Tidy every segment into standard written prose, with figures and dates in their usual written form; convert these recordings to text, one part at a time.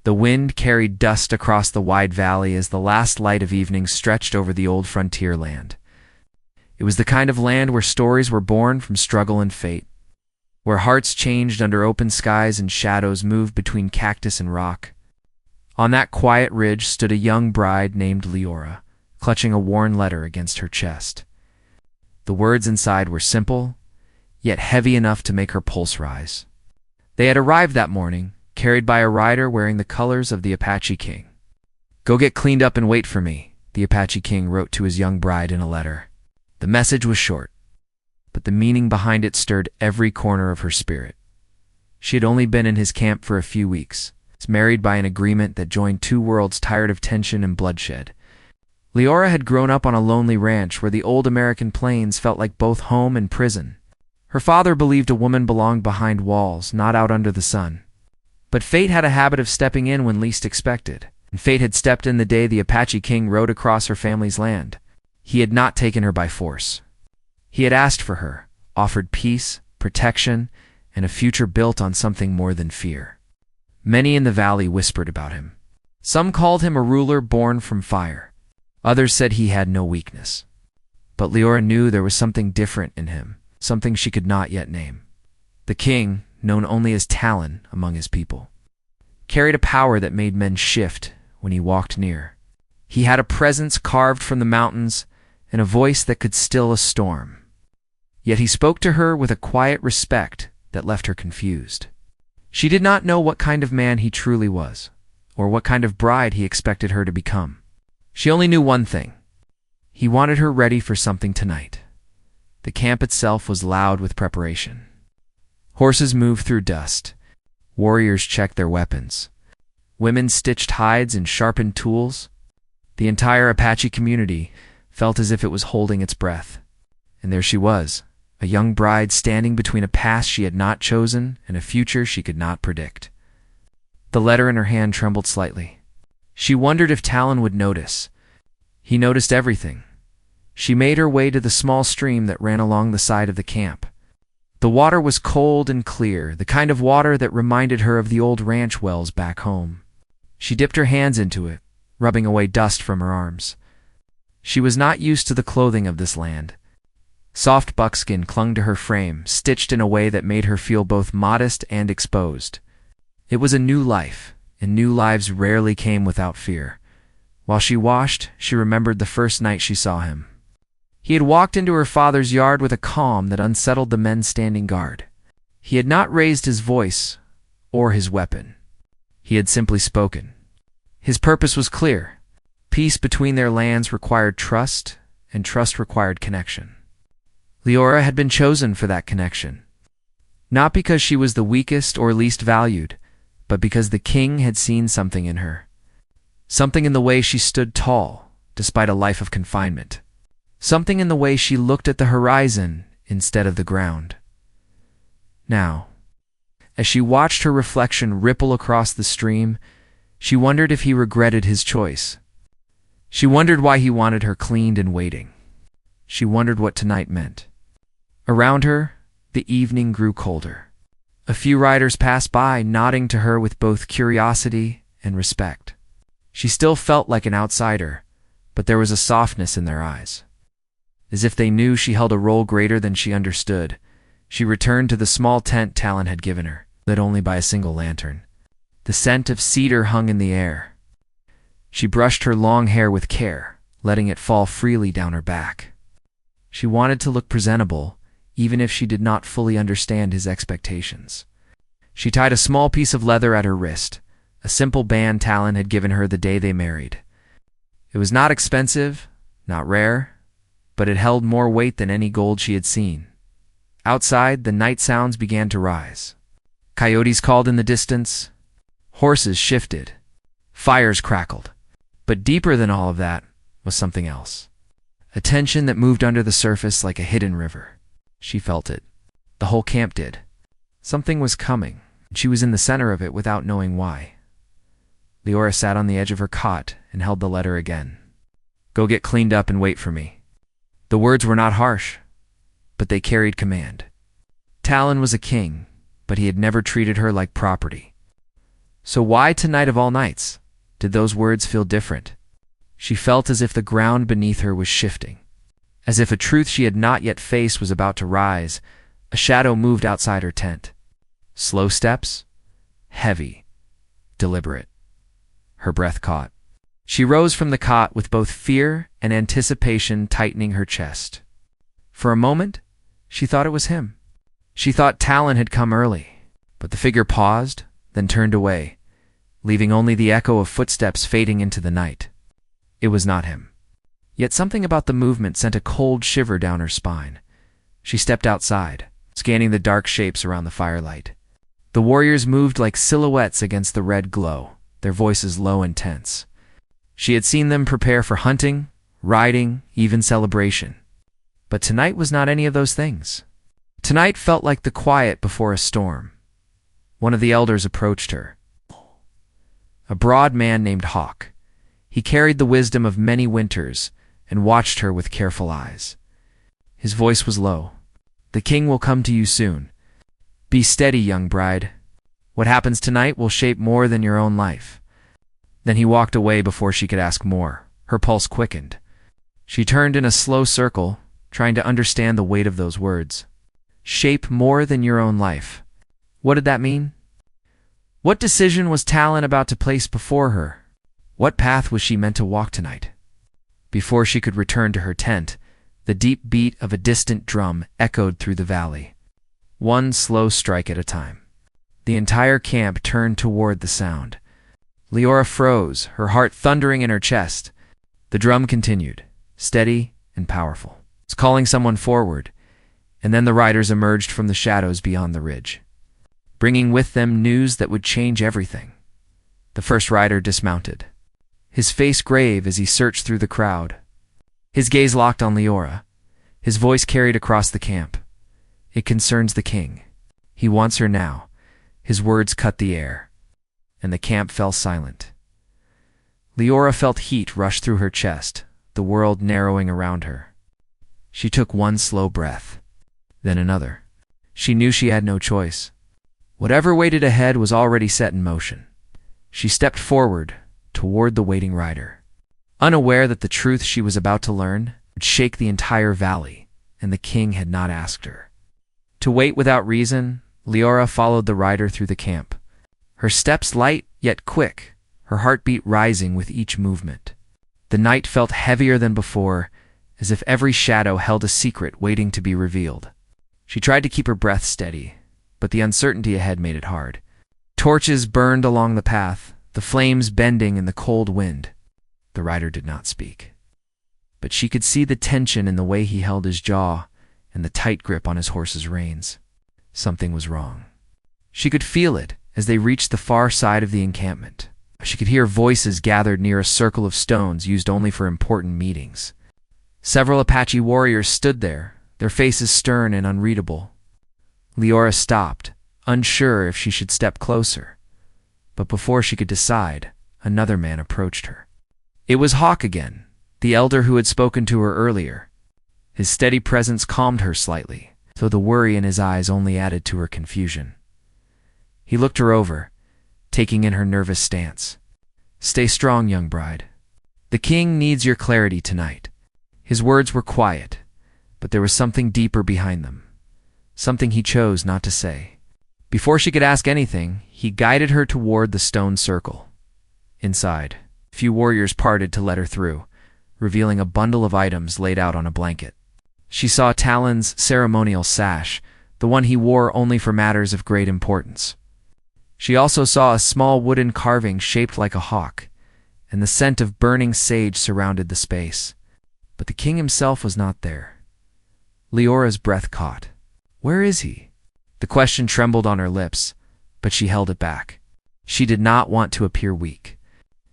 The wind carried dust across the wide valley as the last light of evening stretched over the old frontier land. It was the kind of land where stories were born from struggle and fate, where hearts changed under open skies and shadows moved between cactus and rock. On that quiet ridge stood a young bride named Leora, clutching a worn letter against her chest. The words inside were simple, yet heavy enough to make her pulse rise. They had arrived that morning, carried by a rider wearing the colors of the Apache king. "Go get cleaned up and wait for me," the Apache king wrote to his young bride in a letter. The message was short, but the meaning behind it stirred every corner of her spirit. She had only been in his camp for a few weeks, married by an agreement that joined two worlds tired of tension and bloodshed. Leora had grown up on a lonely ranch where the old American plains felt like both home and prison. Her father believed a woman belonged behind walls, not out under the sun. But fate had a habit of stepping in when least expected, and fate had stepped in the day the Apache king rode across her family's land. He had not taken her by force. He had asked for her, offered peace, protection, and a future built on something more than fear. Many in the valley whispered about him. Some called him a ruler born from fire. Others said he had no weakness. But Leora knew there was something different in him, something she could not yet name. The king, known only as Talon among his people, carried a power that made men shift when he walked near. He had a presence carved from the mountains and a voice that could still a storm. Yet he spoke to her with a quiet respect that left her confused. She did not know what kind of man he truly was, or what kind of bride he expected her to become. She only knew one thing. He wanted her ready for something tonight. The camp itself was loud with preparation. Horses moved through dust. Warriors checked their weapons. Women stitched hides and sharpened tools. The entire Apache community felt as if it was holding its breath. And there she was, a young bride standing between a past she had not chosen and a future she could not predict. The letter in her hand trembled slightly. She wondered if Talon would notice. He noticed everything. She made her way to the small stream that ran along the side of the camp. The water was cold and clear, the kind of water that reminded her of the old ranch wells back home. She dipped her hands into it, rubbing away dust from her arms. She was not used to the clothing of this land. Soft buckskin clung to her frame, stitched in a way that made her feel both modest and exposed. It was a new life, and new lives rarely came without fear. While she washed, she remembered the first night she saw him. He had walked into her father's yard with a calm that unsettled the men standing guard. He had not raised his voice or his weapon. He had simply spoken. His purpose was clear. Peace between their lands required trust, and trust required connection. Leora had been chosen for that connection, not because she was the weakest or least valued, but because the king had seen something in her. Something in the way she stood tall, despite a life of confinement. Something in the way she looked at the horizon instead of the ground. Now, as she watched her reflection ripple across the stream, she wondered if he regretted his choice. She wondered why he wanted her cleaned and waiting. She wondered what tonight meant. Around her, the evening grew colder. A few riders passed by, nodding to her with both curiosity and respect. She still felt like an outsider, but there was a softness in their eyes. As if they knew she held a role greater than she understood, she returned to the small tent Talon had given her, lit only by a single lantern. The scent of cedar hung in the air. She brushed her long hair with care, letting it fall freely down her back. She wanted to look presentable, even if she did not fully understand his expectations. She tied a small piece of leather at her wrist, a simple band Talon had given her the day they married. It was not expensive, not rare, but it held more weight than any gold she had seen. Outside, the night sounds began to rise. Coyotes called in the distance. Horses shifted. Fires crackled. But deeper than all of that was something else. A tension that moved under the surface like a hidden river. She felt it. The whole camp did. Something was coming, and she was in the center of it without knowing why. Leora sat on the edge of her cot and held the letter again. "Go get cleaned up and wait for me." The words were not harsh, but they carried command. Talon was a king, but he had never treated her like property. So why tonight of all nights? Did those words feel different? She felt as if the ground beneath her was shifting. As if a truth she had not yet faced was about to rise, a shadow moved outside her tent. Slow steps, heavy, deliberate. Her breath caught. She rose from the cot with both fear and anticipation tightening her chest. For a moment, she thought it was him. She thought Talon had come early, but the figure paused, then turned away, leaving only the echo of footsteps fading into the night. It was not him. Yet something about the movement sent a cold shiver down her spine. She stepped outside, scanning the dark shapes around the firelight. The warriors moved like silhouettes against the red glow, their voices low and tense. She had seen them prepare for hunting, riding, even celebration. But tonight was not any of those things. Tonight felt like the quiet before a storm. One of the elders approached her. A broad man named Hawk. He carried the wisdom of many winters and watched her with careful eyes. His voice was low. "The king will come to you soon. Be steady, young bride. What happens tonight will shape more than your own life." Then he walked away before she could ask more. Her pulse quickened. She turned in a slow circle, trying to understand the weight of those words. Shape more than your own life. What did that mean? What decision was Talon about to place before her? What path was she meant to walk tonight? Before she could return to her tent, the deep beat of a distant drum echoed through the valley. One slow strike at a time. The entire camp turned toward the sound. Leora froze, her heart thundering in her chest. The drum continued, steady and powerful. It's calling someone forward, and then the riders emerged from the shadows beyond the ridge, bringing with them news that would change everything. The first rider dismounted, his face grave as he searched through the crowd. His gaze locked on Leora. His voice carried across the camp. "It concerns the king. He wants her now." His words cut the air, and the camp fell silent. Leora felt heat rush through her chest, the world narrowing around her. She took one slow breath, then another. She knew she had no choice. Whatever waited ahead was already set in motion. She stepped forward, toward the waiting rider, unaware that the truth she was about to learn would shake the entire valley, and the king had not asked her. To wait without reason, Leora followed the rider through the camp. Her steps light yet quick, her heartbeat rising with each movement. The night felt heavier than before, as if every shadow held a secret waiting to be revealed. She tried to keep her breath steady, but the uncertainty ahead made it hard. Torches burned along the path, the flames bending in the cold wind. The rider did not speak, but she could see the tension in the way he held his jaw and the tight grip on his horse's reins. Something was wrong. She could feel it as they reached the far side of the encampment. She could hear voices gathered near a circle of stones used only for important meetings. Several Apache warriors stood there, their faces stern and unreadable. Leora stopped, unsure if she should step closer. But before she could decide, another man approached her. It was Hawk again, the elder who had spoken to her earlier. His steady presence calmed her slightly, though the worry in his eyes only added to her confusion. He looked her over, taking in her nervous stance. "Stay strong, young bride. The king needs your clarity tonight." His words were quiet, but there was something deeper behind them, something he chose not to say. Before she could ask anything, he guided her toward the stone circle. Inside, a few warriors parted to let her through, revealing a bundle of items laid out on a blanket. She saw Talon's ceremonial sash, the one he wore only for matters of great importance. She also saw a small wooden carving shaped like a hawk, and the scent of burning sage surrounded the space. But the king himself was not there. Leora's breath caught. Where is he? The question trembled on her lips, but she held it back. She did not want to appear weak.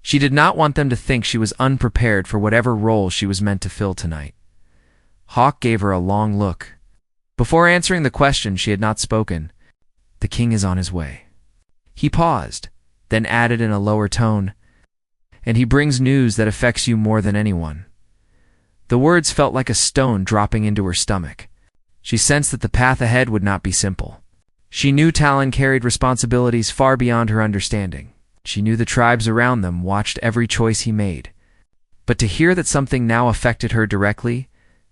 She did not want them to think she was unprepared for whatever role she was meant to fill tonight. Hawk gave her a long look. Before answering the question she had not spoken, "The king is on his way." He paused, then added in a lower tone, "And he brings news that affects you more than anyone." The words felt like a stone dropping into her stomach. She sensed that the path ahead would not be simple. She knew Talon carried responsibilities far beyond her understanding, She knew the tribes around them watched every choice he made. But to hear that something now affected her directly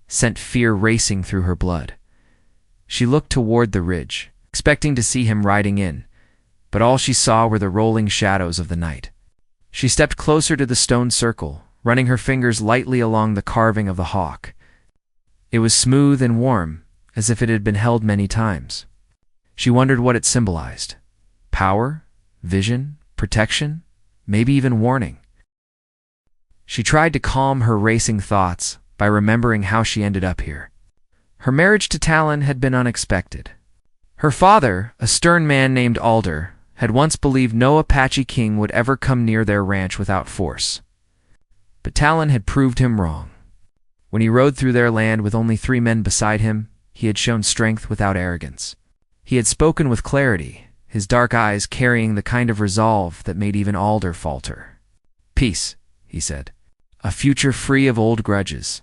sent fear racing through her blood. She looked toward the ridge, expecting to see him riding in, but all she saw were the rolling shadows of the night. She stepped closer to the stone circle, running her fingers lightly along the carving of the hawk. It was smooth and warm, as if it had been held many times. She wondered what it symbolized. Power? Vision? Protection? Maybe even warning. She tried to calm her racing thoughts by remembering how she ended up here. Her marriage to Talon had been unexpected. Her father, a stern man named Alder, had once believed no Apache king would ever come near their ranch without force. But Talon had proved him wrong. When he rode through their land with only 3 men beside him, he had shown strength without arrogance. He had spoken with clarity, his dark eyes carrying the kind of resolve that made even Alder falter. "Peace," he said. "A future free of old grudges.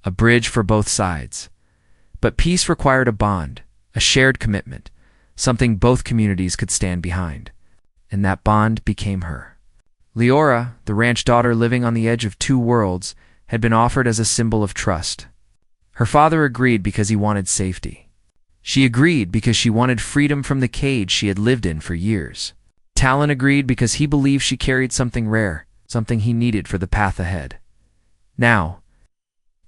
A bridge for both sides." But peace required a bond, a shared commitment, something both communities could stand behind. And that bond became her. Leora, the ranch daughter living on the edge of 2 worlds, had been offered as a symbol of trust. Her father agreed because he wanted safety. She agreed because she wanted freedom from the cage she had lived in for years. Talon agreed because he believed she carried something rare, something he needed for the path ahead. Now,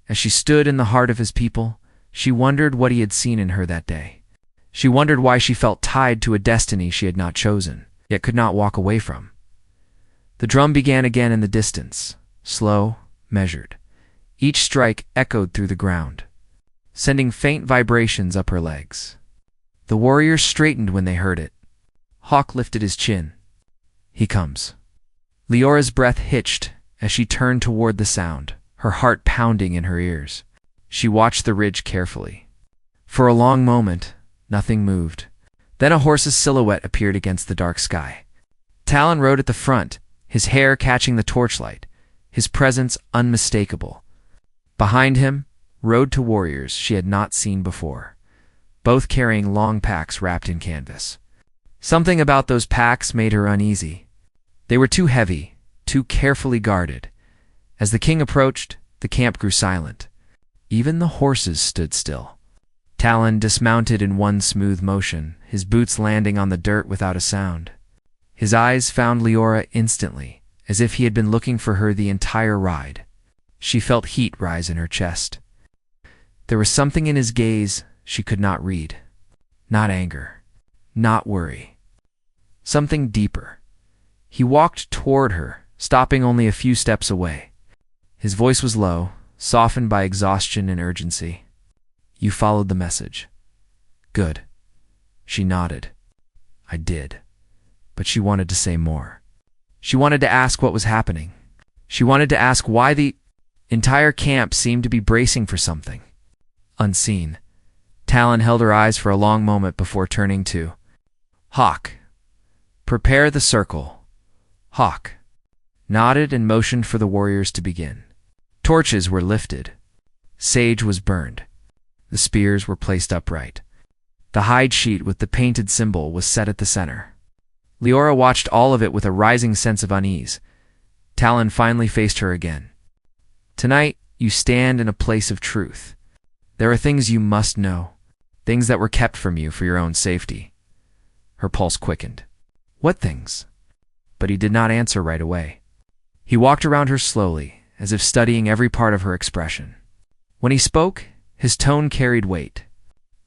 as she stood in the heart of his people, she wondered what he had seen in her that day. She wondered why she felt tied to a destiny she had not chosen, yet could not walk away from. The drum began again in the distance, slow, measured. Each strike echoed through the ground, sending faint vibrations up her legs. The warriors straightened when they heard it. Hawk lifted his chin. "He comes." Leora's breath hitched as she turned toward the sound, her heart pounding in her ears. She watched the ridge carefully. For a long moment, nothing moved. Then a horse's silhouette appeared against the dark sky. Talon rode at the front, his hair catching the torchlight, his presence unmistakable. Behind him rode 2 warriors she had not seen before, both carrying long packs wrapped in canvas. Something about those packs made her uneasy. They were too heavy, too carefully guarded. As the king approached, the camp grew silent. Even the horses stood still. Talon dismounted in one smooth motion, his boots landing on the dirt without a sound. His eyes found Leora instantly, as if he had been looking for her the entire ride. She felt heat rise in her chest. There was something in his gaze she could not read. Not anger, not worry. Something deeper. He walked toward her, stopping only a few steps away. His voice was low, softened by exhaustion and urgency. "You followed the message." "Good." She nodded. "I did." But she wanted to say more. She wanted to ask what was happening. She wanted to ask why the entire camp seemed to be bracing for something. Unseen, Talon held her eyes for a long moment before turning to Hawk. "Prepare the circle." Hawk nodded and motioned for the warriors to begin. Torches were lifted. Sage was burned. The spears were placed upright. The hide sheet with the painted symbol was set at the center. Leora watched all of it with a rising sense of unease. Talon finally faced her again. "Tonight, you stand in a place of truth. There are things you must know, things that were kept from you for your own safety." Her pulse quickened. "What things?" But he did not answer right away. He walked around her slowly, as if studying every part of her expression. When he spoke, his tone carried weight.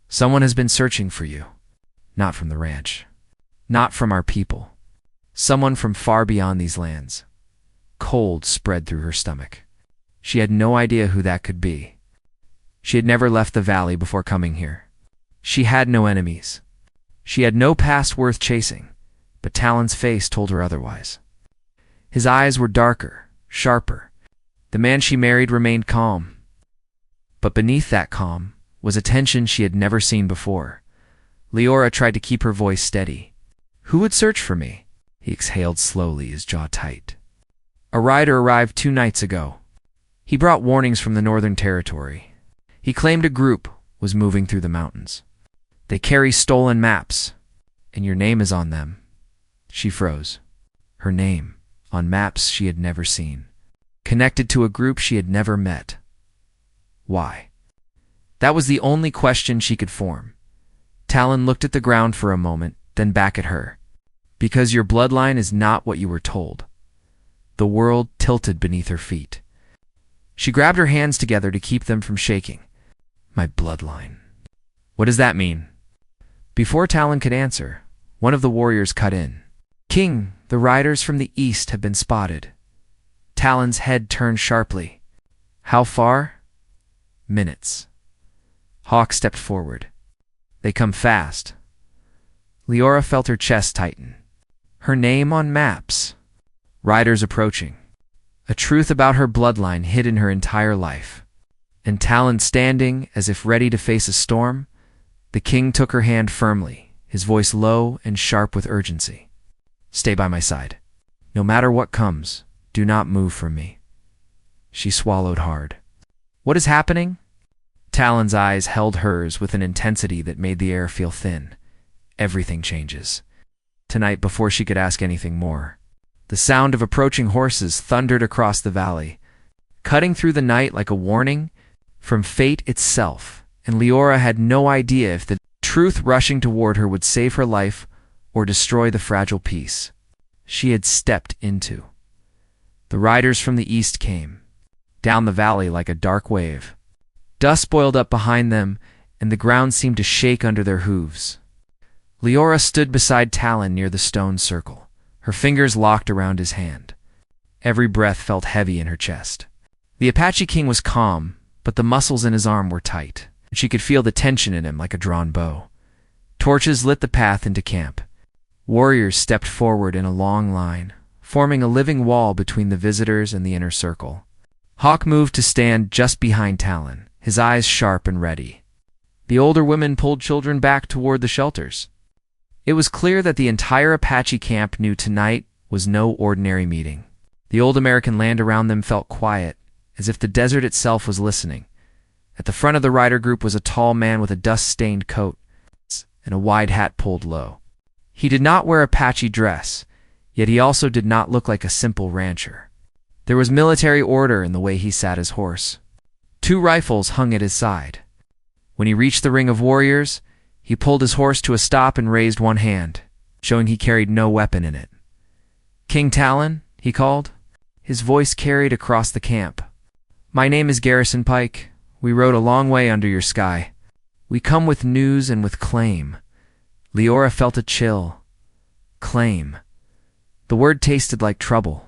"Someone has been searching for you. Not from the ranch. Not from our people. Someone from far beyond these lands." Cold spread through her stomach. She had no idea who that could be. She had never left the valley before coming here. She had no enemies. She had no past worth chasing, but Talon's face told her otherwise. His eyes were darker, sharper. The man she married remained calm. But beneath that calm was a tension she had never seen before. Leora tried to keep her voice steady. "Who would search for me?" He exhaled slowly, his jaw tight. "A rider arrived 2 nights ago. He brought warnings from the Northern Territory. He claimed a group was moving through the mountains. They carry stolen maps, and your name is on them." She froze. her name, on maps she had never seen, connected to a group she had never met. Why? That was the only question she could form. Talon looked at the ground for a moment, then back at her. Because your bloodline is not what you were told. The world tilted beneath her feet. She grabbed her hands together to keep them from shaking. My bloodline. What does that mean? Before Talon could answer, one of the warriors cut in. King, the riders from the east have been spotted. Talon's head turned sharply. How far? Minutes. Hawk stepped forward. They come fast. Leora felt her chest tighten. Her name on maps. Riders approaching. A truth about her bloodline hidden her entire life. And Talon standing as if ready to face a storm, the king took her hand firmly, his voice low and sharp with urgency. Stay by my side. No matter what comes, do not move from me. She swallowed hard. What is happening? Talon's eyes held hers with an intensity that made the air feel thin. Everything changes. Tonight, before she could ask anything more, the sound of approaching horses thundered across the valley, cutting through the night like a warning from fate itself, and Leora had no idea if the truth rushing toward her would save her life or destroy the fragile peace she had stepped into. The riders from the east came, down the valley like a dark wave. Dust boiled up behind them, and the ground seemed to shake under their hooves. Leora stood beside Talon near the stone circle, her fingers locked around his hand. Every breath felt heavy in her chest. The Apache king was calm, but the muscles in his arm were tight. She could feel the tension in him like a drawn bow. Torches lit the path into camp. Warriors stepped forward in a long line, forming a living wall between the visitors and the inner circle. Hawk moved to stand just behind Talon, his eyes sharp and ready. The older women pulled children back toward the shelters. It was clear that the entire Apache camp knew tonight was no ordinary meeting. The old American land around them felt quiet, as if the desert itself was listening. At the front of the rider group was a tall man with a dust-stained coat and a wide hat pulled low. He did not wear Apache dress, yet he also did not look like a simple rancher. There was military order in the way he sat his horse. 2 rifles hung at his side. When he reached the ring of warriors, he pulled his horse to a stop and raised one hand, showing he carried no weapon in it. King Talon, he called. His voice carried across the camp. My name is Garrison Pike. We rode a long way under your sky. We come with news and with claim. Leora felt a chill. Claim. The word tasted like trouble.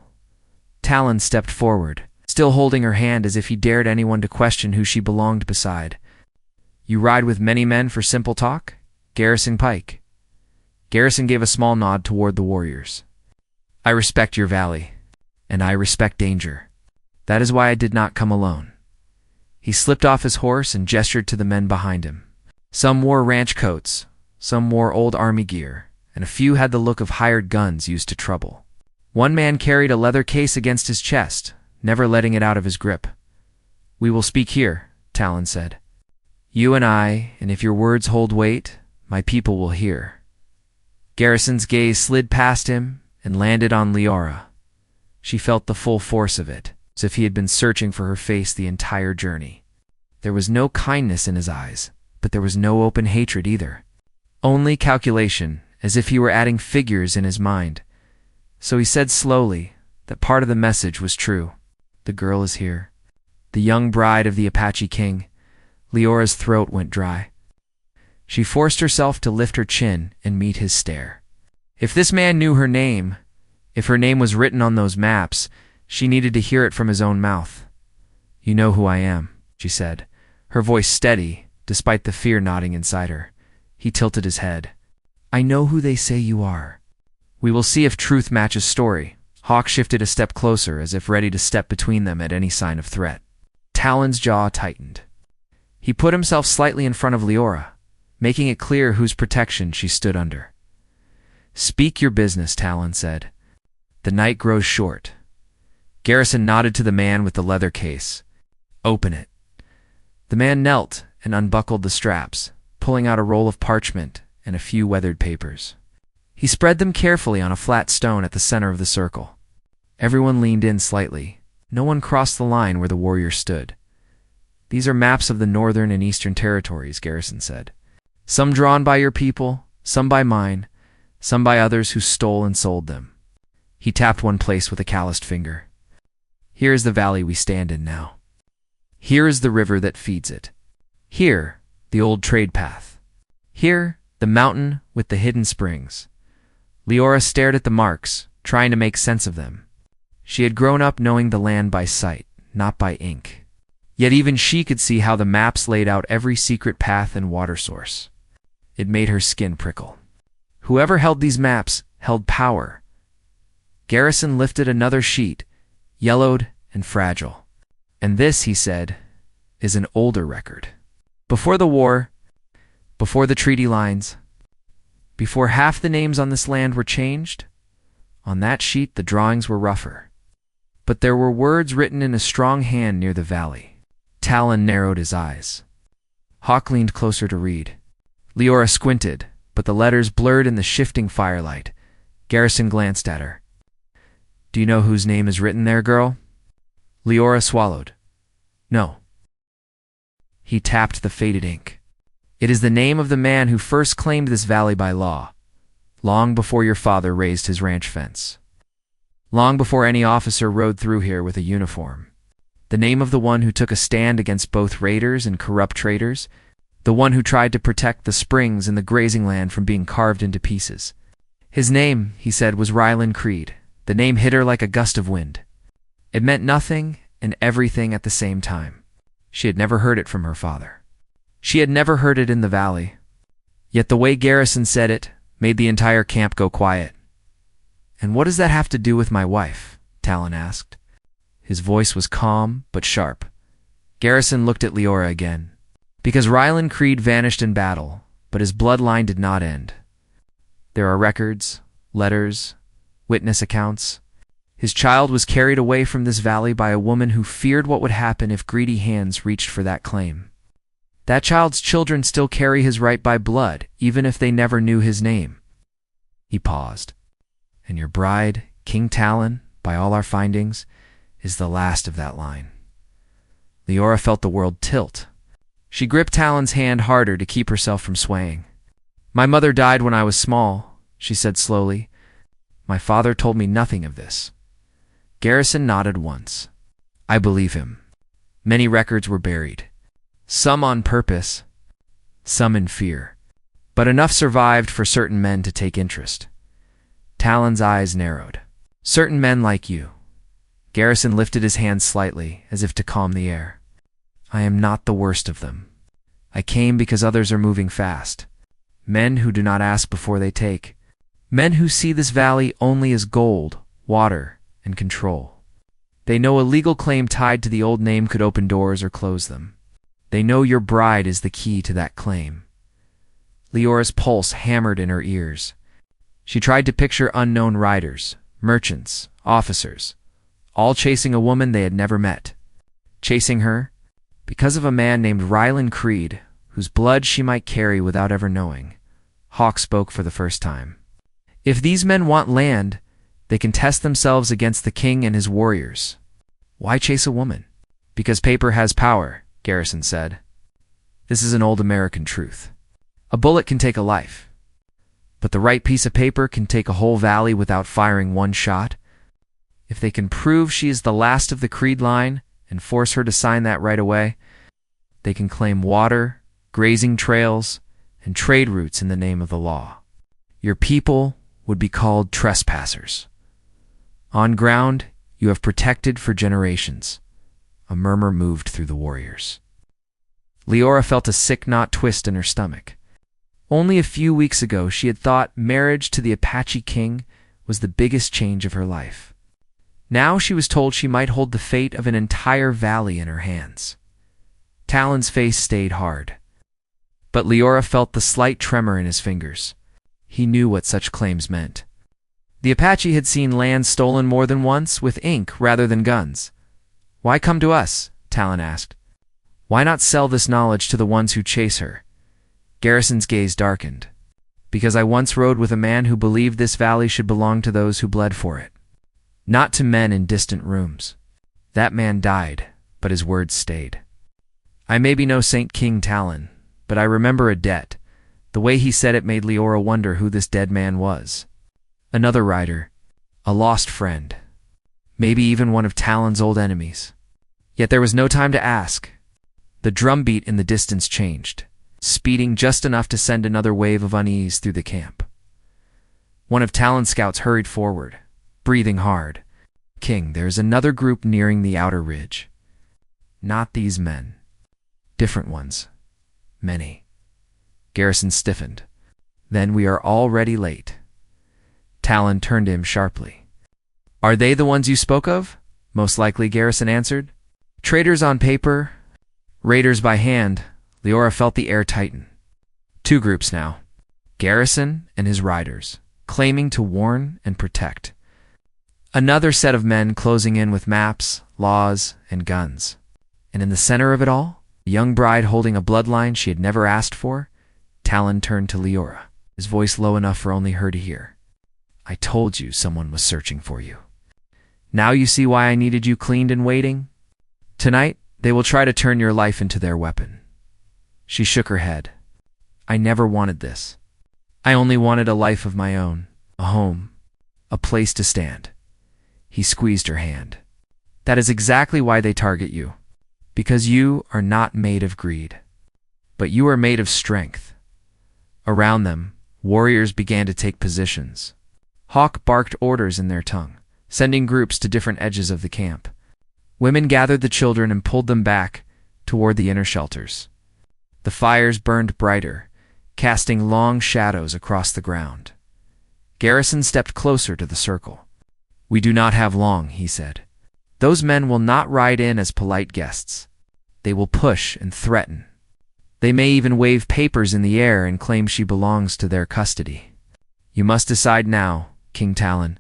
Talon stepped forward, still holding her hand as if he dared anyone to question who she belonged beside. You ride with many men for simple talk? Garrison Pike. Garrison gave a small nod toward the warriors. I respect your valley, and I respect danger. That is why I did not come alone. He slipped off his horse and gestured to the men behind him. Some wore ranch coats, some wore old army gear, and a few had the look of hired guns used to trouble. One man carried a leather case against his chest, never letting it out of his grip. We will speak here, Talon said. You and I, and if your words hold weight, my people will hear. Garrison's gaze slid past him and landed on Leora. She felt the full force of it, as if he had been searching for her face the entire journey. There was no kindness in his eyes, but there was no open hatred either. Only calculation, as if he were adding figures in his mind. So he said slowly that part of the message was true. The girl is here. The young bride of the Apache king. Leora's throat went dry. She forced herself to lift her chin and meet his stare. If this man knew her name, if her name was written on those maps, she needed to hear it from his own mouth. You know who I am, she said, her voice steady, despite the fear knotting inside her. He tilted his head. I know who they say you are. We will see if truth matches story. Hawk shifted a step closer, as if ready to step between them at any sign of threat. Talon's jaw tightened. He put himself slightly in front of Leora, making it clear whose protection she stood under. Speak your business, Talon said. The night grows short. Garrison nodded to the man with the leather case. Open it. The man knelt and unbuckled the straps, pulling out a roll of parchment and a few weathered papers. He spread them carefully on a flat stone at the center of the circle. Everyone leaned in slightly. No one crossed the line where the warrior stood. "These are maps of the northern and eastern territories," Garrison said. "Some drawn by your people, some by mine, some by others who stole and sold them." He tapped one place with a calloused finger. "Here is the valley we stand in now. Here is the river that feeds it. Here, the old trade path. Here, the mountain with the hidden springs." Leora stared at the marks, trying to make sense of them. She had grown up knowing the land by sight, not by ink. Yet even she could see how the maps laid out every secret path and water source. It made her skin prickle. Whoever held these maps held power. Garrison lifted another sheet, yellowed and fragile. "And this," he said, "is an older record. Before the war, before the treaty lines, before half the names on this land were changed, on that sheet the drawings were rougher. But there were words written in a strong hand near the valley." Talon narrowed his eyes. Hawk leaned closer to read. Leora squinted, but the letters blurred in the shifting firelight. Garrison glanced at her. "Do you know whose name is written there, girl?" Leora swallowed. "No." He tapped the faded ink. "It is the name of the man who first claimed this valley by law, long before your father raised his ranch fence. Long before any officer rode through here with a uniform. The name of the one who took a stand against both raiders and corrupt traders, the one who tried to protect the springs and the grazing land from being carved into pieces. His name," he said, "was Ryland Creed." The name hit her like a gust of wind. It meant nothing and everything at the same time. She had never heard it from her father. She had never heard it in the valley. Yet the way Garrison said it made the entire camp go quiet. "And what does that have to do with my wife?" Talon asked. His voice was calm but sharp. Garrison looked at Leora again. "Because Ryland Creed vanished in battle, but his bloodline did not end. There are records, letters, witness accounts. His child was carried away from this valley by a woman who feared what would happen if greedy hands reached for that claim. That child's children still carry his right by blood, even if they never knew his name." He paused. "And your bride, King Talon, by all our findings, is the last of that line." Leora felt the world tilt. She gripped Talon's hand harder to keep herself from swaying. "My mother died when I was small," she said slowly. "My father told me nothing of this." Garrison nodded once. "I believe him. Many records were buried. Some on purpose, some in fear. But enough survived for certain men to take interest." Talon's eyes narrowed. "Certain men like you." Garrison lifted his hand slightly, as if to calm the air. "I am not the worst of them. I came because others are moving fast. Men who do not ask before they take. Men who see this valley only as gold, water, and control. They know a legal claim tied to the old name could open doors or close them. They know your bride is the key to that claim." Leora's pulse hammered in her ears. She tried to picture unknown riders, merchants, officers, all chasing a woman they had never met. Chasing her because of a man named Ryland Creed, whose blood she might carry without ever knowing. Hawk spoke for the first time. "If these men want land, they can test themselves against the king and his warriors. Why chase a woman?" "Because paper has power," Garrison said. "This is an old American truth. A bullet can take a life, but the right piece of paper can take a whole valley without firing one shot. If they can prove she is the last of the Creed line and force her to sign that right away, they can claim water, grazing trails, and trade routes in the name of the law. Your people would be called trespassers. On ground you have protected for generations." A murmur moved through the warriors. Leora felt a sick knot twist in her stomach. Only a few weeks ago she had thought marriage to the Apache king was the biggest change of her life. Now she was told she might hold the fate of an entire valley in her hands. Talon's face stayed hard. But Leora felt the slight tremor in his fingers. He knew what such claims meant. The Apache had seen land stolen more than once with ink rather than guns. "Why come to us?" Talon asked. "Why not sell this knowledge to the ones who chase her?" Garrison's gaze darkened. because I once rode with a man who believed this valley should belong to those who bled for it, not to men in distant rooms. That man died, but his words stayed. I may be no Saint King Talon, but I remember a debt. The way he said it made Leora wonder who this dead man was. Another rider, a lost friend, maybe even one of Talon's old enemies. Yet there was no time to ask. The drumbeat in the distance changed, speeding just enough to send another wave of unease through the camp. One of Talon's scouts hurried forward, breathing hard. King, there is another group nearing the outer ridge. Not these men. Different ones. Many. Garrison stiffened. Then we are already late. Talon turned to him sharply. Are they the ones you spoke of? Most likely, Garrison answered. Traitors on paper, raiders by hand. Leora felt the air tighten. Two groups now. Garrison and his riders, claiming to warn and protect. Another set of men closing in with maps, laws, and guns. And in the center of it all, a young bride holding a bloodline she had never asked for. Talon turned to Leora, his voice low enough for only her to hear. I told you someone was searching for you. Now you see why I needed you cleaned and waiting? Tonight, they will try to turn your life into their weapon. She shook her head. I never wanted this. I only wanted a life of my own, a home, a place to stand. He squeezed her hand. That is exactly why they target you. Because you are not made of greed. But you are made of strength. Around them, warriors began to take positions. Hawk barked orders in their tongue, sending groups to different edges of the camp. Women gathered the children and pulled them back toward the inner shelters. The fires burned brighter, casting long shadows across the ground. Garrison stepped closer to the circle. We do not have long, he said. Those men will not ride in as polite guests. They will push and threaten. They may even wave papers in the air and claim she belongs to their custody. You must decide now, King Talon.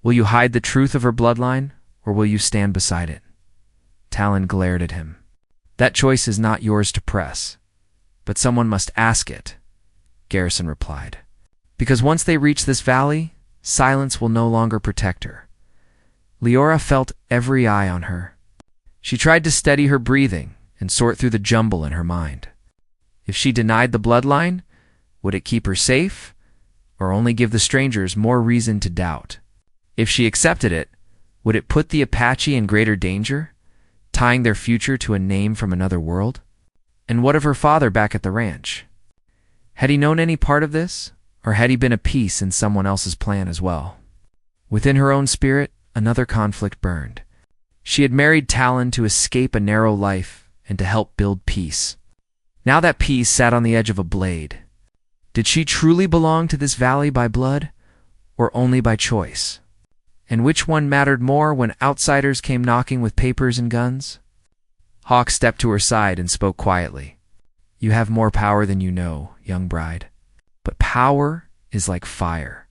Will you hide the truth of her bloodline, or will you stand beside it? Talon glared at him. That choice is not yours to press, but someone must ask it, Garrison replied. Because once they reach this valley, silence will no longer protect her. Leora felt every eye on her. She tried to steady her breathing and sort through the jumble in her mind. If she denied the bloodline, would it keep her safe, or only give the strangers more reason to doubt? If she accepted it, would it put the Apache in greater danger, tying their future to a name from another world? And what of her father back at the ranch? Had he known any part of this, or had he been a piece in someone else's plan as well? Within her own spirit, another conflict burned. She had married Talon to escape a narrow life and to help build peace. Now that peace sat on the edge of a blade. Did she truly belong to this valley by blood, or only by choice? And which one mattered more when outsiders came knocking with papers and guns? Hawk stepped to her side and spoke quietly. You have more power than you know, young bride. But power is like fire.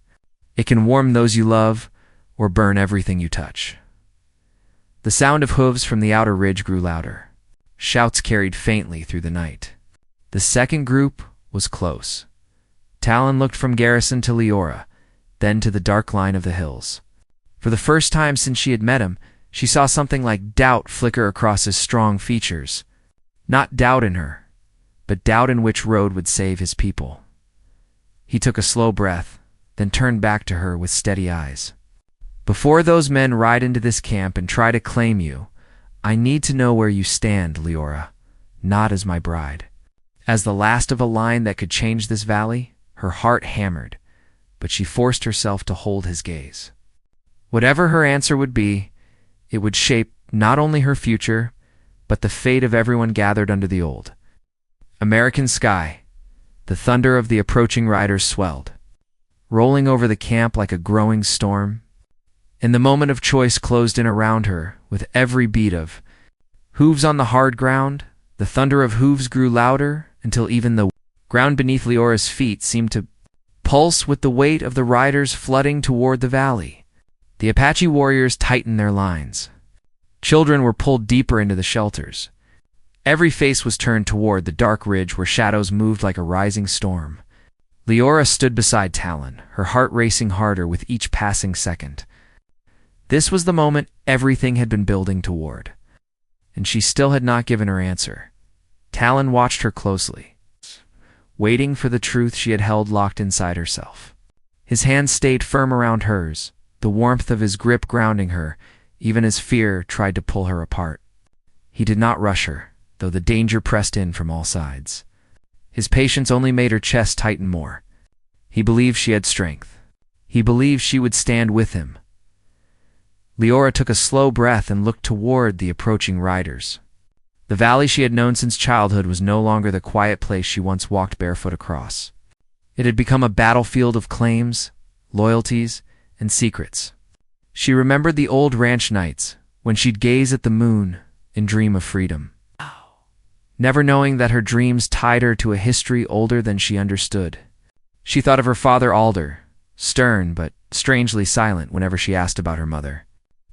It can warm those you love or burn everything you touch. The sound of hooves from the outer ridge grew louder. Shouts carried faintly through the night. The second group was close. Talon looked from Garrison to Leora, then to the dark line of the hills. For the first time since she had met him, she saw something like doubt flicker across his strong features. Not doubt in her, but doubt in which road would save his people. He took a slow breath, then turned back to her with steady eyes. Before those men ride into this camp and try to claim you, I need to know where you stand, Leora, not as my bride. As the last of a line that could change this valley, her heart hammered, but she forced herself to hold his gaze. Whatever her answer would be, it would shape not only her future, but the fate of everyone gathered under the old. American sky, the thunder of the approaching riders swelled, rolling over the camp like a growing storm, and the moment of choice closed in around her with every beat of hooves on the hard ground. The thunder of hooves grew louder until even the ground beneath Leora's feet seemed to pulse with the weight of the riders flooding toward the valley. The Apache warriors tightened their lines. Children were pulled deeper into the shelters. Every face was turned toward the dark ridge where shadows moved like a rising storm. Leora stood beside Talon, her heart racing harder with each passing second. This was the moment everything had been building toward, and she still had not given her answer. Talon watched her closely, waiting for the truth she had held locked inside herself. His hands stayed firm around hers, the warmth of his grip grounding her, even as fear tried to pull her apart. He did not rush her, though the danger pressed in from all sides. His patience only made her chest tighten more. He believed she had strength. He believed she would stand with him. Leora took a slow breath and looked toward the approaching riders. The valley she had known since childhood was no longer the quiet place she once walked barefoot across. It had become a battlefield of claims, loyalties, and secrets. She remembered the old ranch nights when she'd gaze at the moon and dream of freedom, never knowing that her dreams tied her to a history older than she understood. She thought of her father Alder, stern but strangely silent whenever she asked about her mother.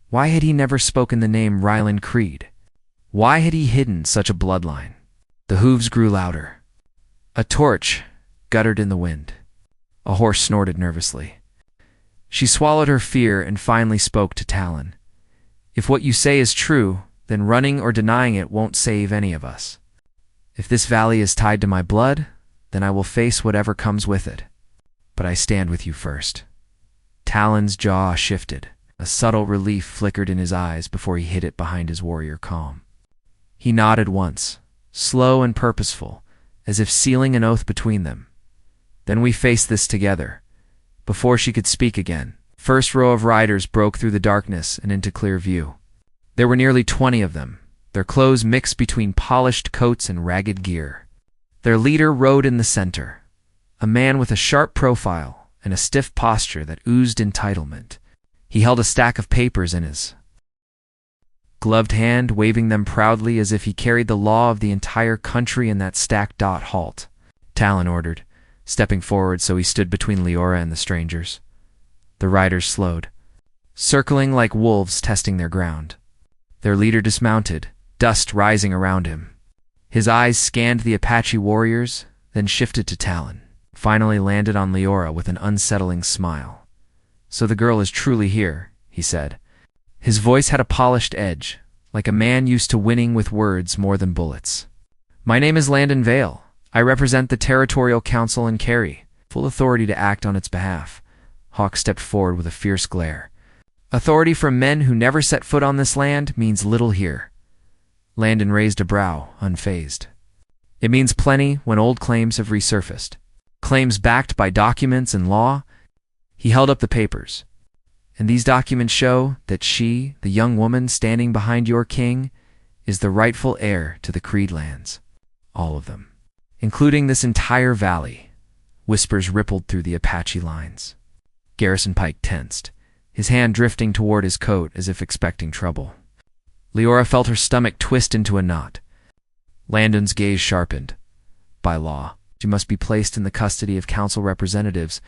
Why had he never spoken the name Ryland Creed? Why had he hidden such a bloodline? The hooves grew louder. A torch guttered in the wind. A horse snorted nervously. She swallowed her fear and finally spoke to Talon. If what you say is true, then running or denying it won't save any of us. If this valley is tied to my blood, then I will face whatever comes with it. But I stand with you first. Talon's jaw shifted. A subtle relief flickered in his eyes before he hid it behind his warrior calm. He nodded once, slow and purposeful, as if sealing an oath between them. Then we face this together. Before she could speak again, first row of riders broke through the darkness and into clear view. There were nearly 20 of them, their clothes mixed between polished coats and ragged gear. Their leader rode in the center, a man with a sharp profile and a stiff posture that oozed entitlement. He held a stack of papers in his gloved hand, waving them proudly as if he carried the law of the entire country in that stack. Halt, Talon ordered, stepping forward so he stood between Leora and the strangers. The riders slowed, circling like wolves testing their ground. Their leader dismounted, dust rising around him. His eyes scanned the Apache warriors, then shifted to Talon, finally landed on Leora with an unsettling smile. So the girl is truly here, he said. His voice had a polished edge, like a man used to winning with words more than bullets. My name is Landon Vale. I represent the Territorial Council in Kerry, full authority to act on its behalf. Hawk stepped forward with a fierce glare. Authority from men who never set foot on this land means little here. Landon raised a brow, unfazed. It means plenty when old claims have resurfaced. Claims backed by documents and law. He held up the papers. And these documents show that she, the young woman standing behind your king, is the rightful heir to the Creed lands. All of them. Including this entire valley. Whispers rippled through the Apache lines. Garrison Pike tensed, his hand drifting toward his coat as if expecting trouble. Leora felt her stomach twist into a knot. Landon's gaze sharpened. By law, she must be placed in the custody of council representatives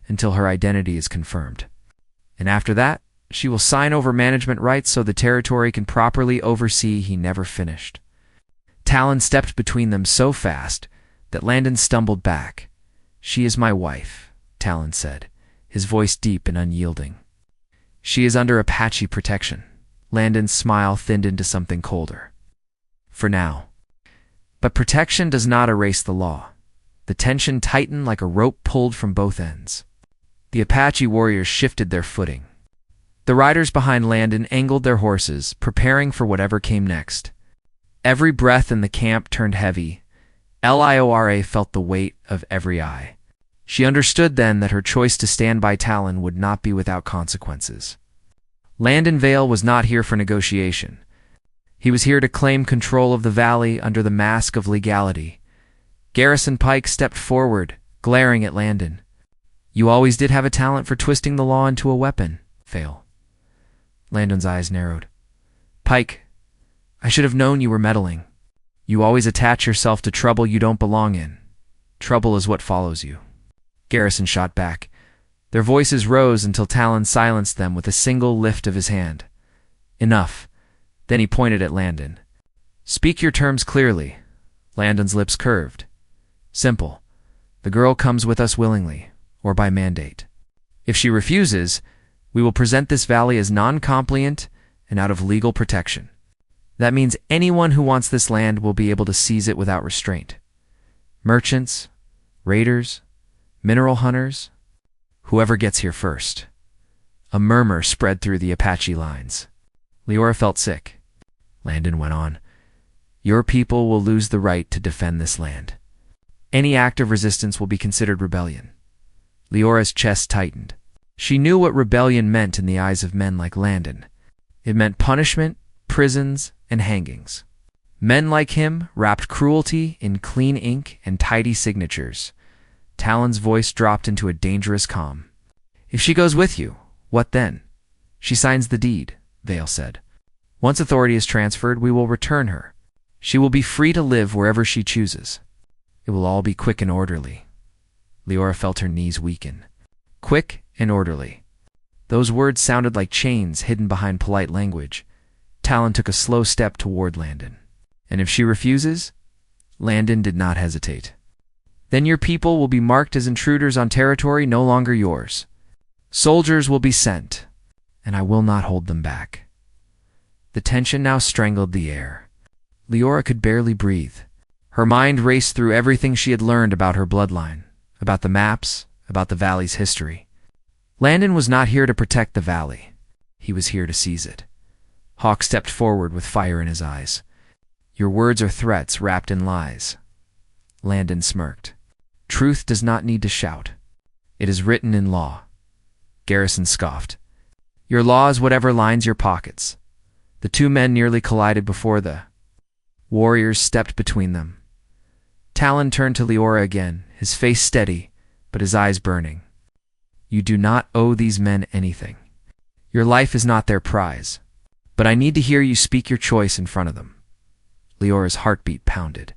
until her identity is confirmed. And after that, she will sign over management rights so the territory can properly oversee. He never finished. Talon stepped between them so fast that Landon stumbled back. She is my wife, Talon said, his voice deep and unyielding. She is under Apache protection. Landon's smile thinned into something colder. For now. But protection does not erase the law. The tension tightened like a rope pulled from both ends. The Apache warriors shifted their footing. The riders behind Landon angled their horses, preparing for whatever came next. Every breath in the camp turned heavy. Leora felt the weight of every eye. She understood then that her choice to stand by Talon would not be without consequences. Landon Vale was not here for negotiation. He was here to claim control of the valley under the mask of legality. Garrison Pike stepped forward, glaring at Landon. You always did have a talent for twisting the law into a weapon, Vale. Landon's eyes narrowed. Pike, I should have known you were meddling. You always attach yourself to trouble you don't belong in. Trouble is what follows you. Garrison shot back. Their voices rose until Talon silenced them with a single lift of his hand. Enough. Then he pointed at Landon. Speak your terms clearly. Landon's lips curved. Simple. The girl comes with us willingly, or by mandate. If she refuses, we will present this valley as non-compliant and out of legal protection. That means anyone who wants this land will be able to seize it without restraint. Merchants, raiders, mineral hunters, whoever gets here first. A murmur spread through the Apache lines. Leora felt sick. Landon went on, "Your people will lose the right to defend this land. Any act of resistance will be considered rebellion." Leora's chest tightened. She knew what rebellion meant in the eyes of men like Landon. It meant punishment, prisons, and hangings. Men like him wrapped cruelty in clean ink and tidy signatures. Talon's voice dropped into a dangerous calm. "If she goes with you, what then?" "She signs the deed," Vale said. "Once authority is transferred, we will return her. She will be free to live wherever she chooses. It will all be quick and orderly." Leora felt her knees weaken. Quick and orderly. Those words sounded like chains hidden behind polite language. Talon took a slow step toward Landon. "And if she refuses?" Landon did not hesitate. "Then your people will be marked as intruders on territory no longer yours. Soldiers will be sent, and I will not hold them back." The tension now strangled the air. Leora could barely breathe. Her mind raced through everything she had learned about her bloodline, about the maps, about the valley's history. Landon was not here to protect the valley. He was here to seize it. Hawk stepped forward with fire in his eyes. "Your words are threats wrapped in lies." Landon smirked. "Truth does not need to shout. It is written in law." Garrison scoffed. "Your law is whatever lines your pockets." The two men nearly collided before the warriors stepped between them. Talon turned to Leora again, his face steady, but his eyes burning. "You do not owe these men anything. Your life is not their prize. But I need to hear you speak your choice in front of them." Leora's heartbeat pounded.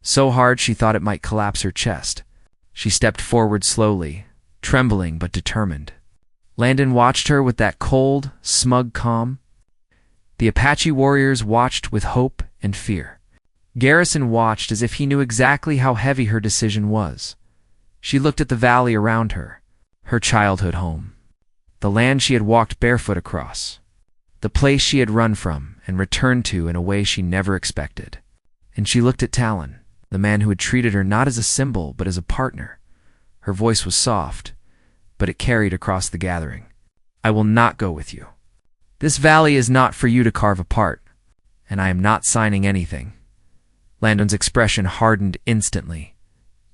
So hard she thought it might collapse her chest. She stepped forward slowly, trembling but determined. Landon watched her with that cold, smug calm. The Apache warriors watched with hope and fear. Garrison watched as if he knew exactly how heavy her decision was. She looked at the valley around her, her childhood home, the land she had walked barefoot across, the place she had run from and returned to in a way she never expected. And she looked at Talon, the man who had treated her not as a symbol but as a partner. Her voice was soft, but it carried across the gathering. "I will not go with you. This valley is not for you to carve apart, and I am not signing anything." Landon's expression hardened instantly.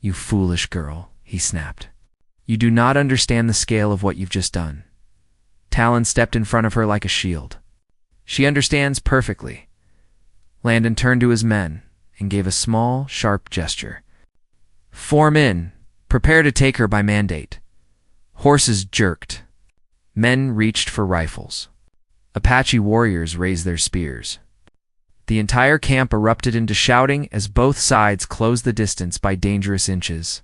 "You foolish girl," he snapped. "You do not understand the scale of what you've just done." Talon stepped in front of her like a shield. "She understands perfectly." Landon turned to his men and gave a small, sharp gesture. "Form in. Prepare to take her by mandate." Horses jerked. Men reached for rifles. Apache warriors raised their spears. The entire camp erupted into shouting as both sides closed the distance by dangerous inches.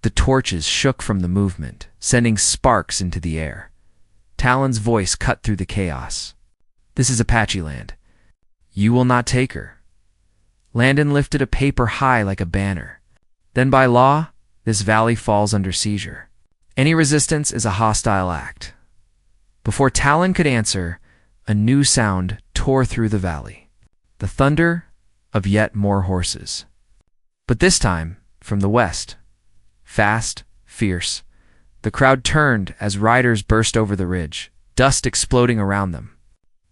The torches shook from the movement, sending sparks into the air. Talon's voice cut through the chaos. "This is Apache land. You will not take her." Landon lifted a paper high like a banner. "Then by law, this valley falls under seizure. Any resistance is a hostile act." Before Talon could answer, a new sound tore through the valley. The thunder of yet more horses. But this time, from the west. Fast, fierce. The crowd turned as riders burst over the ridge, dust exploding around them.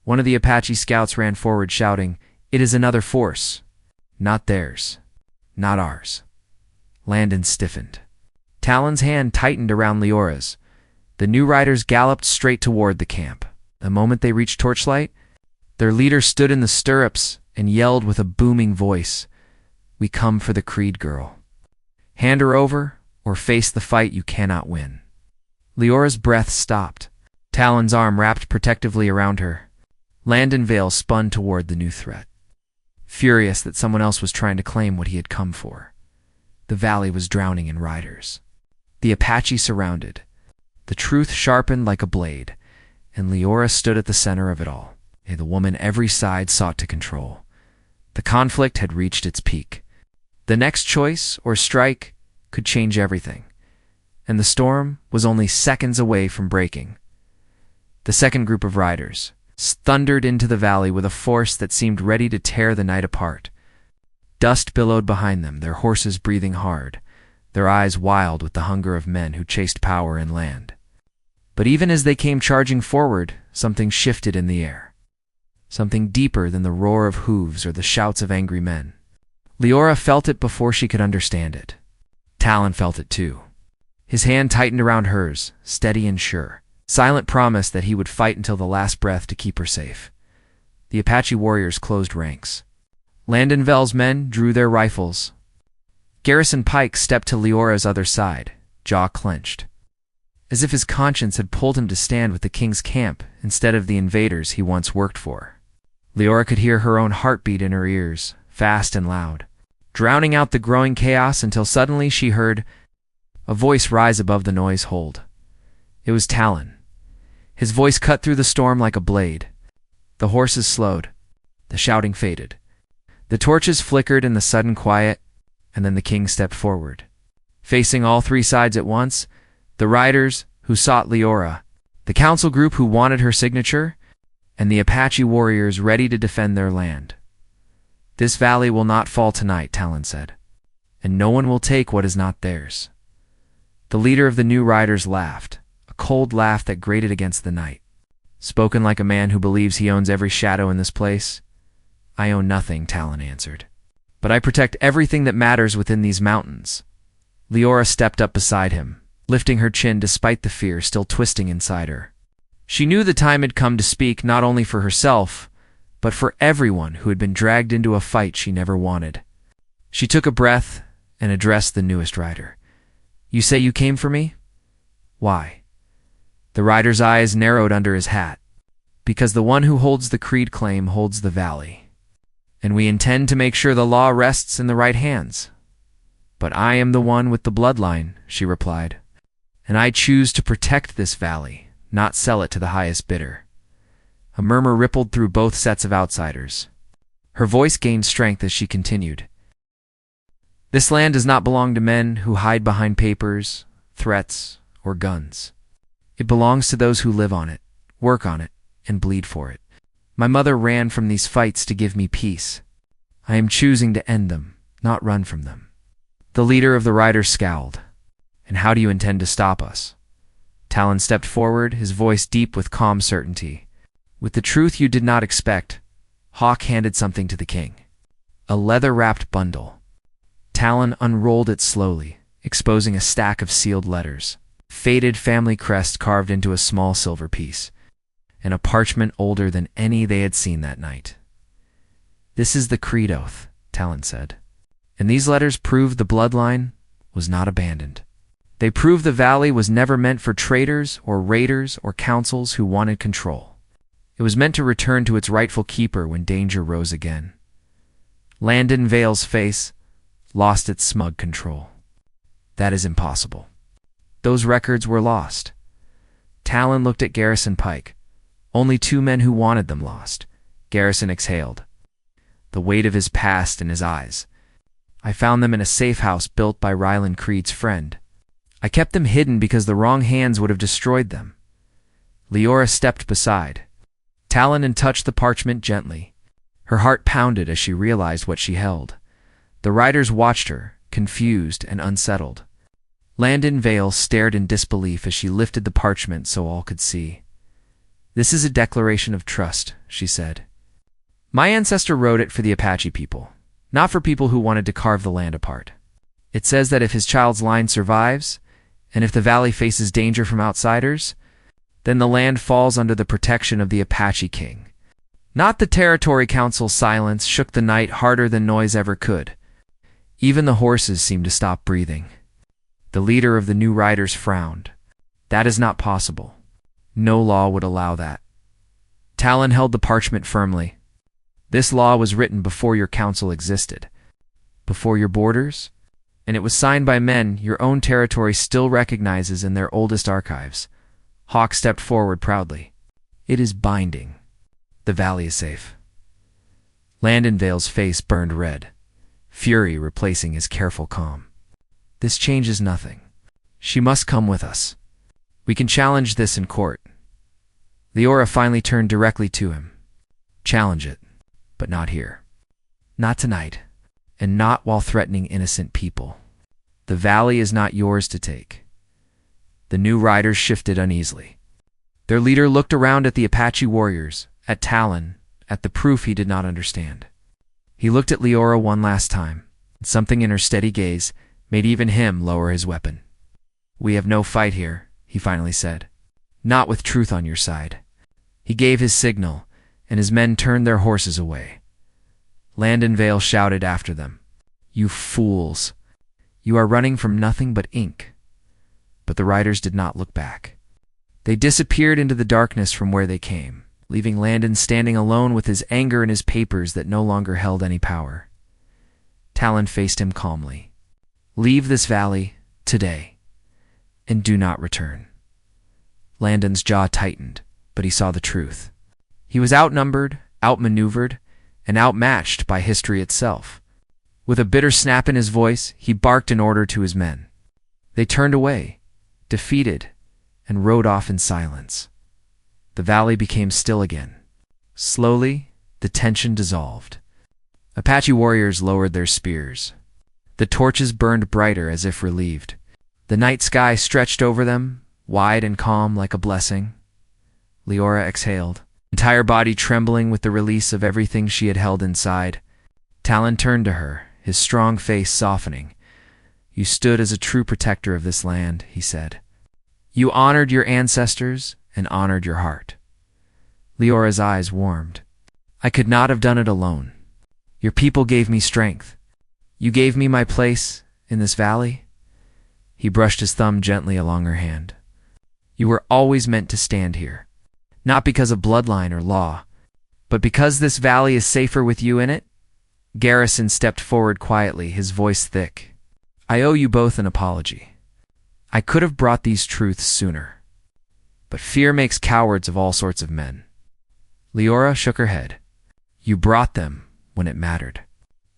One of the Apache scouts ran forward shouting, "It is another force. Not theirs. Not ours." Landon stiffened. Talon's hand tightened around Leora's. The new riders galloped straight toward the camp. The moment they reached Torchlight, their leader stood in the stirrups and yelled with a booming voice, "We come for the Creed girl. Hand her over, or face the fight you cannot win." Leora's breath stopped. Talon's arm wrapped protectively around her. Landon Vale spun toward the new threat, furious that someone else was trying to claim what he had come for. The valley was drowning in riders. The Apache surrounded. The truth sharpened like a blade, and Leora stood at the center of it all, the woman every side sought to control. The conflict had reached its peak. The next choice, or strike, could change everything, and the storm was only seconds away from breaking. The second group of riders thundered into the valley with a force that seemed ready to tear the night apart. Dust billowed behind them, their horses breathing hard, their eyes wild with the hunger of men who chased power and land. But even as they came charging forward, something shifted in the air. Something deeper than the roar of hooves or the shouts of angry men. Leora felt it before she could understand it. Talon felt it too. His hand tightened around hers, steady and sure. Silent promise that he would fight until the last breath to keep her safe. The Apache warriors closed ranks. Landonville's men drew their rifles. Garrison Pike stepped to Leora's other side, jaw clenched, as if his conscience had pulled him to stand with the king's camp instead of the invaders he once worked for. Leora could hear her own heartbeat in her ears, fast and loud, drowning out the growing chaos until suddenly she heard a voice rise above the noise hold. It was Talon. His voice cut through the storm like a blade. The horses slowed. The shouting faded. The torches flickered in the sudden quiet, and then the king stepped forward. Facing all three sides at once, the riders who sought Leora, the council group who wanted her signature, and the Apache warriors ready to defend their land. "This valley will not fall tonight," Talon said, "and no one will take what is not theirs." The leader of the new riders laughed, a cold laugh that grated against the night. Spoken like a man who believes he owns every shadow in this place. "I own nothing," Talon answered, "but I protect everything that matters within these mountains." Leora stepped up beside him, lifting her chin despite the fear still twisting inside her. She knew the time had come to speak not only for herself, but for everyone who had been dragged into a fight she never wanted. She took a breath and addressed the newest rider. "You say you came for me? Why?" The rider's eyes narrowed under his hat. "Because the one who holds the creed claim holds the valley. And we intend to make sure the law rests in the right hands." "But I am the one with the bloodline," she replied. "And I choose to protect this valley, not sell it to the highest bidder." A murmur rippled through both sets of outsiders. Her voice gained strength as she continued. "This land does not belong to men who hide behind papers, threats, or guns. It belongs to those who live on it, work on it, and bleed for it. My mother ran from these fights to give me peace. I am choosing to end them, not run from them." The leader of the riders scowled. "And how do you intend to stop us?" Talon stepped forward, his voice deep with calm certainty. "With the truth you did not expect." Hawk handed something to the king. A leather-wrapped bundle. Talon unrolled it slowly, exposing a stack of sealed letters, faded family crest carved into a small silver piece, and a parchment older than any they had seen that night. "This is the creed oath," Talon said. "And these letters prove the bloodline was not abandoned. They prove the valley was never meant for traders or raiders or councils who wanted control. It was meant to return to its rightful keeper when danger rose again." Landon Vale's face lost its smug control. "That is impossible. Those records were lost." Talon looked at Garrison Pike. Only two men who wanted them lost. Garrison exhaled, the weight of his past in his eyes. "I found them in a safe house built by Ryland Creed's friend. I kept them hidden because the wrong hands would have destroyed them." Leora stepped beside Talon and touched the parchment gently. Her heart pounded as she realized what she held. The riders watched her, confused and unsettled. Landon Vale stared in disbelief as she lifted the parchment so all could see. "This is a declaration of trust," she said. "My ancestor wrote it for the Apache people, not for people who wanted to carve the land apart. It says that if his child's line survives, and if the valley faces danger from outsiders, then the land falls under the protection of the Apache king." Not the Territory Council's silence shook the night harder than noise ever could. Even the horses seemed to stop breathing. The leader of the new riders frowned. "That is not possible. No law would allow that." Talon held the parchment firmly. "This law was written before your council existed, before your borders, and it was signed by men your own territory still recognizes in their oldest archives." Hawk stepped forward proudly. "It is binding. The valley is safe." Landon Vale's face burned red, fury replacing his careful calm. This changes nothing. She must come with us. We can challenge this in court. Leora finally turned directly to him. Challenge it, but not here. Not tonight, and not while threatening innocent people. The valley is not yours to take. The new riders shifted uneasily. Their leader looked around at the Apache warriors, at Talon, at the proof he did not understand. He looked at Leora one last time, and something in her steady gaze made even him lower his weapon. We have no fight here, he finally said. Not with truth on your side. He gave his signal, and his men turned their horses away. Landon Vale shouted after them. You fools! You are running from nothing but ink. But the riders did not look back. They disappeared into the darkness from where they came, leaving Landon standing alone with his anger and his papers that no longer held any power. Talon faced him calmly. Leave this valley today, and do not return. Landon's jaw tightened, but he saw the truth. He was outnumbered, outmaneuvered, and outmatched by history itself. With a bitter snap in his voice, he barked an order to his men. They turned away, defeated, and rode off in silence. The valley became still again. Slowly, the tension dissolved. Apache warriors lowered their spears. The torches burned brighter as if relieved. The night sky stretched over them, wide and calm like a blessing. Leora exhaled, entire body trembling with the release of everything she had held inside. Talon turned to her, his strong face softening. You stood as a true protector of this land, he said. You honored your ancestors and honored your heart. Leora's eyes warmed. I could not have done it alone. Your people gave me strength. You gave me my place in this valley. He brushed his thumb gently along her hand. You were always meant to stand here, not because of bloodline or law, but because this valley is safer with you in it. Garrison stepped forward quietly, his voice thick. I owe you both an apology. I could have brought these truths sooner, but fear makes cowards of all sorts of men. Leora shook her head. You brought them when it mattered.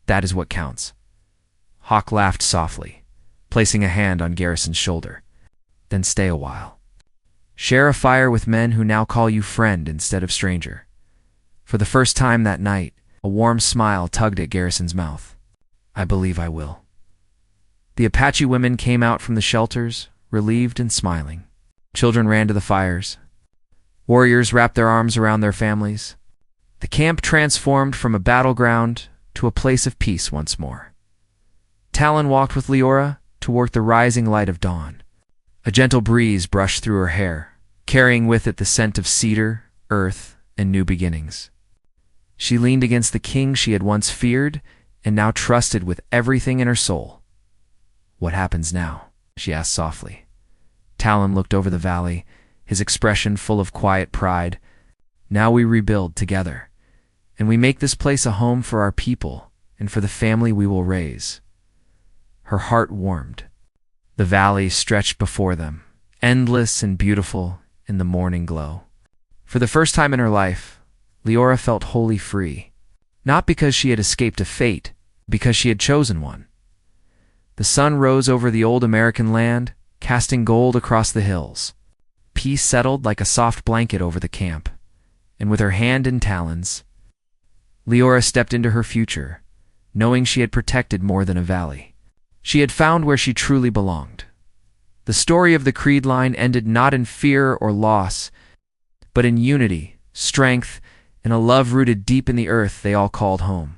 That is what counts. Hawk laughed softly, placing a hand on Garrison's shoulder. Then stay a while. Share a fire with men who now call you friend instead of stranger. For the first time that night, a warm smile tugged at Garrison's mouth. I believe I will. The Apache women came out from the shelters, relieved and smiling. Children ran to the fires. Warriors wrapped their arms around their families. The camp transformed from a battleground to a place of peace once more. Talon walked with Leora toward the rising light of dawn. A gentle breeze brushed through her hair, carrying with it the scent of cedar, earth, and new beginnings. She leaned against the king she had once feared and now trusted with everything in her soul. What happens now? She asked softly. Talon looked over the valley, his expression full of quiet pride. Now we rebuild together, and we make this place a home for our people and for the family we will raise. Her heart warmed. The valley stretched before them, endless and beautiful in the morning glow. For the first time in her life, Leora felt wholly free, not because she had escaped a fate, because she had chosen one. The sun rose over the old American land, casting gold across the hills. Peace settled like a soft blanket over the camp, and with her hand in Talon's, Leora stepped into her future, knowing she had protected more than a valley. She had found where she truly belonged. The story of the Creed line ended not in fear or loss, but in unity, strength, and a love rooted deep in the earth they all called home.